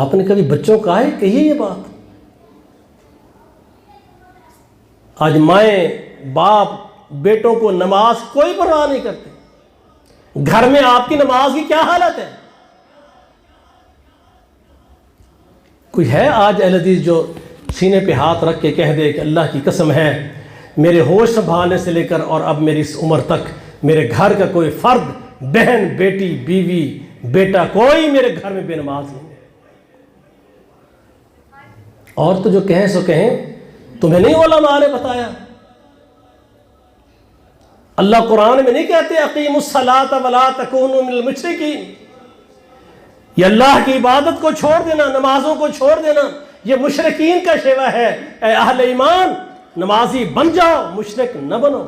آپ نے کبھی بچوں کا ہے کہیے یہ بات؟ آج مائیں باپ بیٹوں کو نماز کوئی پرواہ نہیں کرتے. گھر میں آپ کی نماز کی کیا حالت ہے؟ کوئی ہے آج اہل حدیث جو سینے پہ ہاتھ رکھ کے کہہ دے کہ اللہ کی قسم ہے میرے ہوش سنبھالنے سے لے کر اور اب میری اس عمر تک میرے گھر کا کوئی فرد، بہن، بیٹی، بیوی، بیٹا، کوئی میرے گھر میں بے نماز نہیں ہے؟ اور تو جو کہیں سو کہیں، تمہیں نہیں علماء نے بتایا؟ اللہ قرآن میں نہیں کہتے اقیموا الصلاۃ ولا تکونوا من المشرکین؟ یہ اللہ کی عبادت کو چھوڑ دینا، نمازوں کو چھوڑ دینا، یہ مشرکین کا شیوہ ہے. اے اہل ایمان، نمازی بن جاؤ، مشرک نہ بنو.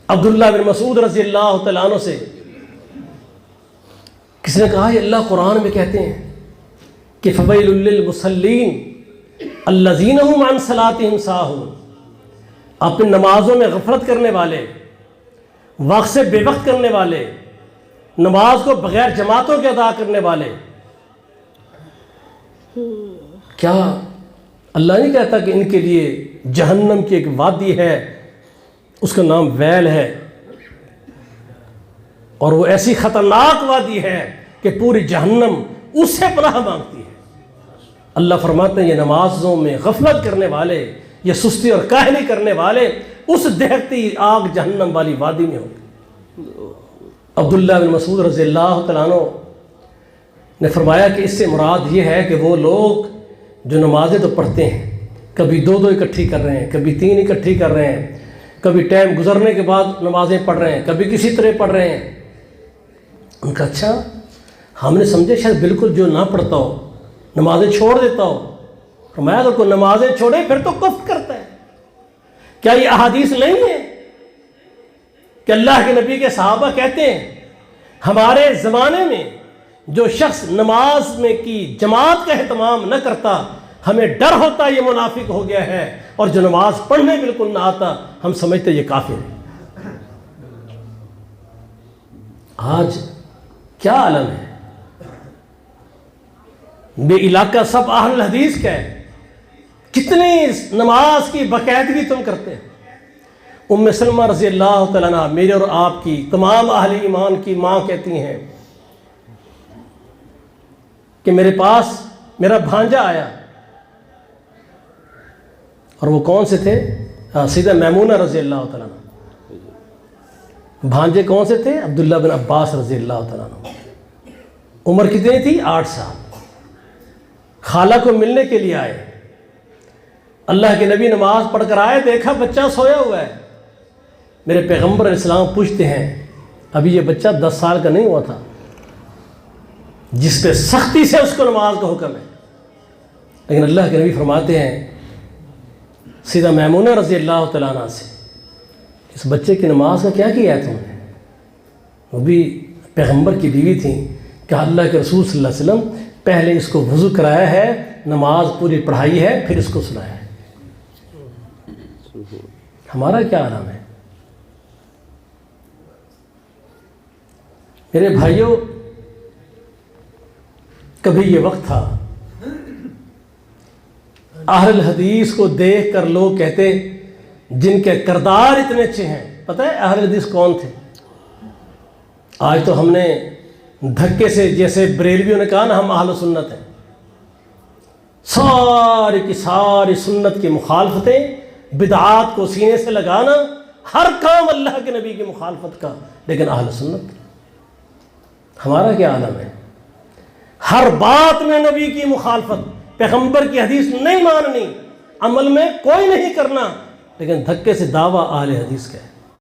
عبداللہ بن مسعود رضی اللہ تعالیٰ عنہ سے کسی نے کہا یہ اللہ قرآن میں کہتے ہیں کہ فویل للمصلین الذین هم عن صلاتهم ساہون. اپنی نمازوں میں غفلت کرنے والے، وقت سے بے وقت کرنے والے، نماز کو بغیر جماعتوں کے ادا کرنے والے. کیا اللہ نہیں کہتا کہ ان کے لیے جہنم کی ایک وادی ہے، اس کا نام ویل ہے، اور وہ ایسی خطرناک وادی ہے کہ پوری جہنم اس سے پناہ مانگتی ہے. اللہ فرماتے ہیں یہ نمازوں میں غفلت کرنے والے، یہ سستی اور کاہلی کرنے والے اس دہتی آگ جہنم والی وادی میں ہوں گے. عبداللہ بن مسعود رضی اللہ تعالیٰ عنہ نے فرمایا کہ اس سے مراد یہ ہے کہ وہ لوگ جو نمازیں تو پڑھتے ہیں، کبھی دو اکٹھی کر رہے ہیں، کبھی 3 اکٹھی کر رہے ہیں، کبھی ٹائم گزرنے کے بعد نمازیں پڑھ رہے ہیں، کبھی کسی طرح پڑھ رہے ہیں. ان کا اچھا ہم نے سمجھے شاید بالکل جو نہ پڑھتا ہو، نمازیں چھوڑ دیتا ہو. فرمایا اگر کوئی نمازیں چھوڑے پھر تو کفر کرتا ہے. کیا یہ احادیث نہیں ہے کہ اللہ کے نبی کے صحابہ کہتے ہیں ہمارے زمانے میں جو شخص نماز میں کی جماعت کا اہتمام نہ کرتا، ہمیں ڈر ہوتا یہ منافق ہو گیا ہے، اور جو نماز پڑھنے بالکل نہ آتا ہم سمجھتے یہ کافر ہے. آج کیا عالم ہے؟ بے علاقہ سب اہل حدیث کا ہے. کتنی نماز کی باقاعدگی تم کرتے ہیں. ام سلمہ رضی اللہ تعالیٰ عنہ میرے اور آپ کی تمام اہل ایمان کی ماں کہتی ہیں کہ میرے پاس میرا بھانجا آیا، اور وہ کون سے تھے؟ سیدہ میمونہ رضی اللہ تعالیٰ عنہ. بھانجے کون سے تھے؟ عبداللہ بن عباس رضی اللہ تعالیٰ عنہ. عمر کتنی تھی؟ 8 سال. خالہ کو ملنے کے لیے آئے. اللہ کے نبی نماز پڑھ کر آئے، دیکھا بچہ سویا ہوا ہے. میرے پیغمبر علیہ السلام پوچھتے ہیں ابھی یہ بچہ 10 سال کا نہیں ہوا تھا جس پہ سختی سے اس کو نماز کا حکم ہے، لیکن اللہ کے نبی فرماتے ہیں سیدہ میمونہ رضی اللہ تعالیٰ عنہ سے اس بچے کی نماز کا کیا کیا ہے تم نے؟ وہ بھی پیغمبر کی بیوی تھیں. کہا اللہ کے رسول صلی اللہ علیہ وسلم پہلے اس کو وضو کرایا ہے، نماز پوری پڑھائی ہے، پھر اس کو سنایا ہے. ہمارا کیا عالم ہے؟ میرے بھائیوں، کبھی یہ وقت تھا اہل حدیث کو دیکھ کر لوگ کہتے جن کے کردار اتنے اچھے ہیں. پتہ ہے اہل حدیث کون تھے؟ آج تو ہم نے دھکے سے، جیسے بریلویوں نے کہا نا ہم اہل سنت ہیں، ساری کی ساری سنت کی مخالفتیں، بدعات کو سینے سے لگانا، ہر کام اللہ کے نبی کی مخالفت کا، لیکن اہل سنت. ہمارا کیا عالم ہے؟ ہر بات میں نبی کی مخالفت، پیغمبر کی حدیث نہیں ماننی، عمل میں کوئی نہیں کرنا، لیکن دھکے سے دعویٰ اہل حدیث کا ہے.